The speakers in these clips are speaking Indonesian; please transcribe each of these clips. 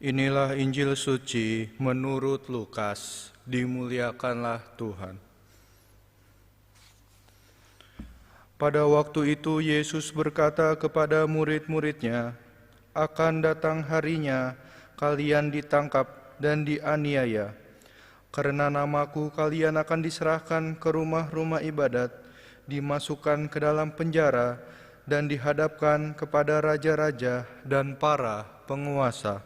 Inilah Injil suci menurut Lukas. Dimuliakanlah Tuhan. Pada waktu itu Yesus berkata kepada murid-muridnya, "Akan datang harinya kalian ditangkap dan dianiaya. Karena namaku kalian akan diserahkan ke rumah-rumah ibadat, dimasukkan ke dalam penjara, dan dihadapkan kepada raja-raja dan para penguasa.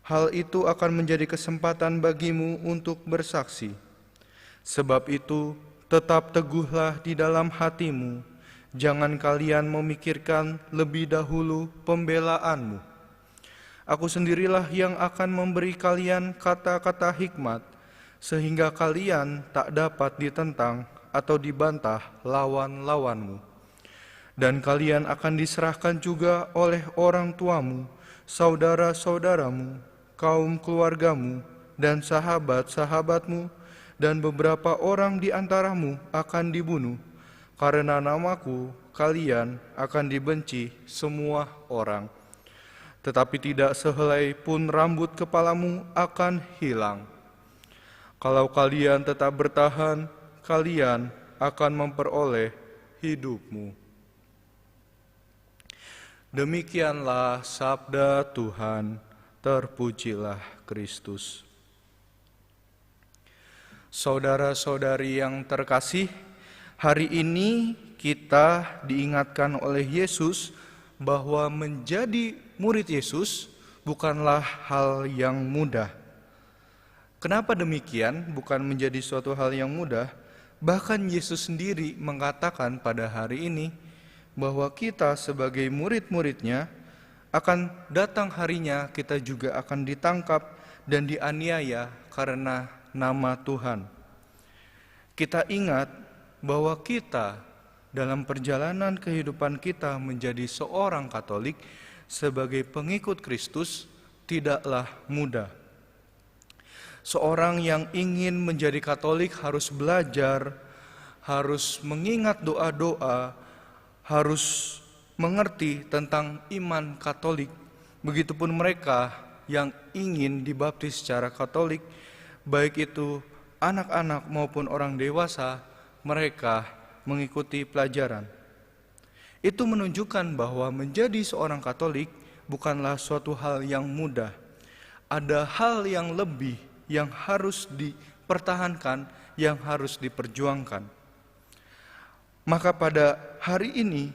Hal itu akan menjadi kesempatan bagimu untuk bersaksi. Sebab itu, tetap teguhlah di dalam hatimu. Jangan kalian memikirkan lebih dahulu pembelaanmu. Aku sendirilah yang akan memberi kalian kata-kata hikmat, sehingga kalian tak dapat ditentang atau dibantah lawan-lawanmu. Dan kalian akan diserahkan juga oleh orang tuamu, saudara-saudaramu, kaum keluargamu, dan sahabat-sahabatmu, dan beberapa orang di antaramu akan dibunuh. Karena namaku, kalian akan dibenci semua orang. Tetapi tidak sehelai pun rambut kepalamu akan hilang. Kalau kalian tetap bertahan, kalian akan memperoleh hidupmu." Demikianlah sabda Tuhan. Terpujilah Kristus. Saudara-saudari yang terkasih, hari ini kita diingatkan oleh Yesus bahwa menjadi murid Yesus bukanlah hal yang mudah. Kenapa demikian? Bukan menjadi suatu hal yang mudah. Bahkan Yesus sendiri mengatakan pada hari ini bahwa kita sebagai murid-muridnya akan datang harinya kita juga akan ditangkap dan dianiaya karena nama Tuhan. Kita ingat bahwa kita dalam perjalanan kehidupan kita menjadi seorang Katolik sebagai pengikut Kristus tidaklah mudah. Seorang yang ingin menjadi Katolik harus belajar, harus mengingat doa-doa, harus mengerti tentang iman Katolik. Begitupun mereka yang ingin dibaptis secara Katolik, baik itu anak-anak maupun orang dewasa, mereka mengikuti pelajaran. Itu menunjukkan bahwa menjadi seorang Katolik bukanlah suatu hal yang mudah. Ada hal yang lebih yang harus dipertahankan, yang harus diperjuangkan. Maka pada hari ini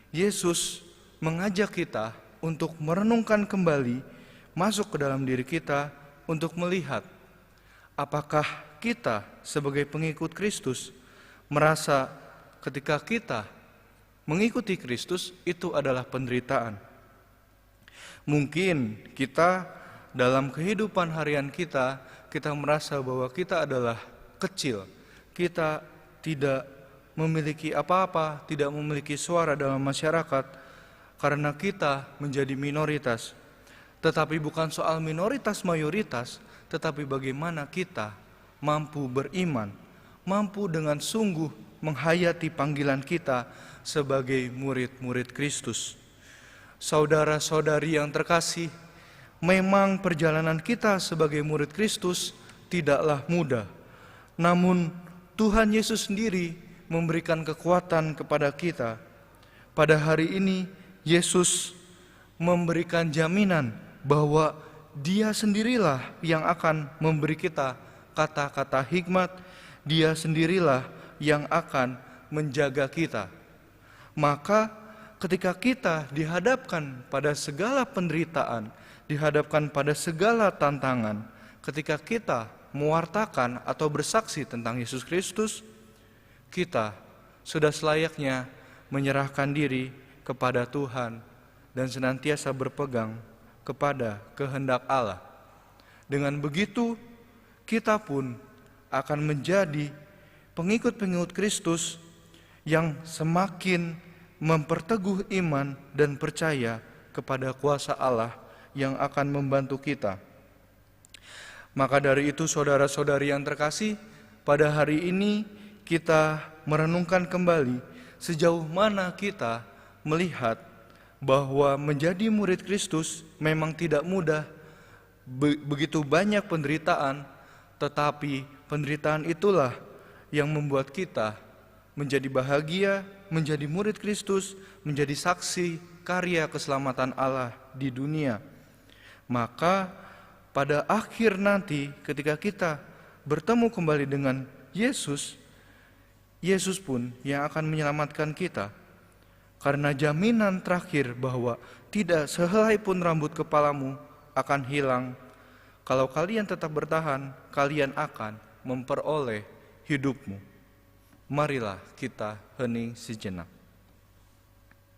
Yesus mengajak kita untuk merenungkan kembali, masuk ke dalam diri kita untuk melihat apakah kita sebagai pengikut Kristus merasa ketika kita mengikuti Kristus itu adalah penderitaan. Mungkin kita dalam kehidupan harian kita merasa bahwa kita adalah kecil, kita tidak memiliki apa-apa, tidak memiliki suara dalam masyarakat karena kita menjadi minoritas. Tetapi bukan soal minoritas mayoritas, tetapi bagaimana kita mampu beriman, mampu dengan sungguh menghayati panggilan kita sebagai murid-murid Kristus. Saudara-saudari yang terkasih, memang perjalanan kita sebagai murid Kristus tidaklah mudah. Namun Tuhan Yesus sendiri memberikan kekuatan kepada kita. Pada hari ini Yesus memberikan jaminan bahwa Dia sendirilah yang akan memberi kita kata-kata hikmat, Dia sendirilah yang akan menjaga kita. Maka ketika kita dihadapkan pada segala penderitaan, dihadapkan pada segala tantangan, ketika kita mewartakan atau bersaksi tentang Yesus Kristus, kita sudah selayaknya menyerahkan diri kepada Tuhan dan senantiasa berpegang kepada kehendak Allah. Dengan begitu, kita pun akan menjadi pengikut-pengikut Kristus yang semakin memperteguh iman dan percaya kepada kuasa Allah yang akan membantu kita. Maka dari itu, saudara-saudari yang terkasih, pada hari ini kita merenungkan kembali sejauh mana kita melihat bahwa menjadi murid Kristus memang tidak mudah, begitu banyak penderitaan, tetapi penderitaan itulah yang membuat kita menjadi bahagia, menjadi murid Kristus, menjadi saksi karya keselamatan Allah di dunia. Maka pada akhir nanti ketika kita bertemu kembali dengan Yesus, Yesus pun yang akan menyelamatkan kita. Karena jaminan terakhir bahwa tidak sehelai pun rambut kepalamu akan hilang. Kalau kalian tetap bertahan, kalian akan memperoleh hidupmu. Marilah kita hening sejenak.